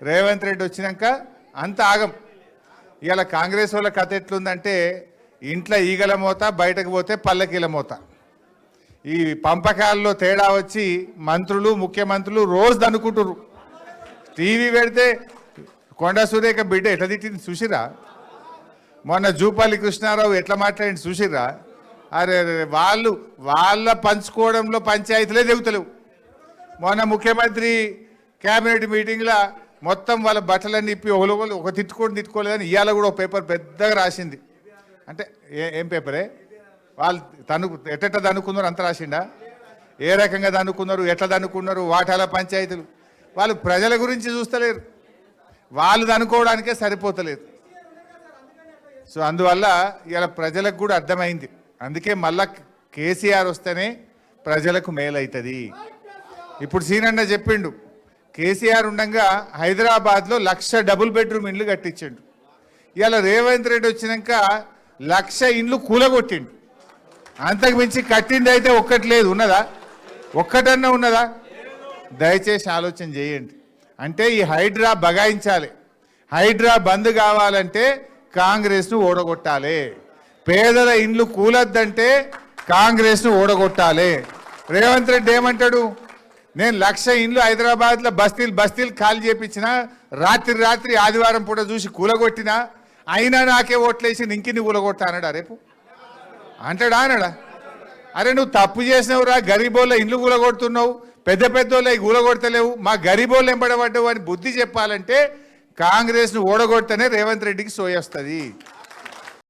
రేవంత్ రెడ్డి వచ్చినాక అంత ఆగం. ఇవాళ కాంగ్రెస్ వాళ్ళ కథ ఎట్లుందంటే ఇంట్లో ఈగల మోత, బయటకు పోతే పల్లకీల మోత. ఈ పంపకాల్లో తేడా వచ్చి మంత్రులు ముఖ్యమంత్రులు రోజు దనుకుంటురు. టీవీ పెడితే కొండ సురేఖ బిడ్డ ఎట్లా తిట్టింది చూసిరా? మొన్న జూపల్లి కృష్ణారావు ఎట్లా మాట్లాడింది చూసిరా? అరే వాళ్ళ పంచుకోవడంలో పంచాయతీలే దిగుతలేవు. మొన్న ముఖ్యమంత్రి క్యాబినెట్ మీటింగ్లో మొత్తం వాళ్ళ బట్టలన్నీ ఇప్పి ఒకరు ఒక తిట్టుకోలేదని ఇవాళ కూడా ఒక పేపర్ పెద్దగా రాసింది. అంటే ఏం పేపరే? వాళ్ళు ఎట్ట దనుకున్నారు అంత రాసిండా? ఏ రకంగా దనుకున్నారు, ఎట్లా దనుకున్నారు, వాటాల పంచాయతీలు. వాళ్ళు ప్రజల గురించి చూస్తలేరు, వాళ్ళు దనుకోవడానికే సరిపోతలేదు. సో అందువల్ల ఇలా ప్రజలకు కూడా అర్థమైంది. అందుకే మళ్ళా కేసీఆర్ వస్తేనే ప్రజలకు మేలవుతుంది. ఇప్పుడు సీనన్న చెప్పిండు, కేసీఆర్ ఉండగా హైదరాబాద్లో 1,00,000 డబుల్ బెడ్రూమ్ ఇండ్లు కట్టించిండు. ఇవాళ రేవంత్ రెడ్డి వచ్చినాక 1,00,000 ఇండ్లు కూలగొట్టిండు. అంతకు మించి కట్టింది అయితే ఒక్కటి లేదు. ఉన్నదా? ఒక్కటన్నా ఉన్నదా? దయచేసి ఆలోచన చేయండి. అంటే ఈ హైడ్రా బగాయించాలి. హైడ్రా బంద్ కావాలంటే కాంగ్రెస్ను ఓడగొట్టాలి. పేదల ఇండ్లు కూలద్దంటే కాంగ్రెస్ను ఓడగొట్టాలి. రేవంత్ రెడ్డి ఏమంటాడు? నేను 1,00,000 ఇండ్లు హైదరాబాద్లో బస్తీలు ఖాళీ చేపించిన, రాత్రి ఆదివారం పూట చూసి కూలగొట్టినా, అయినా నాకే ఓట్లేసి ఇంకిన్ని కూలగొట్టా అన్నాడా? రేపు అంటాడా? అరే నువ్వు తప్పు చేసినవురా, గరీబోళ్ళ ఇండ్లు కూలగొడుతున్నావు, పెద్దోళ్ళ కూలగొడతలేవు, మా గరీబోళ్ళు ఎంబడబడ్డావు అని బుద్ధి చెప్పాలంటే కాంగ్రెస్ను ఓడగొడితేనే రేవంత్ రెడ్డికి సోయొస్తుంది.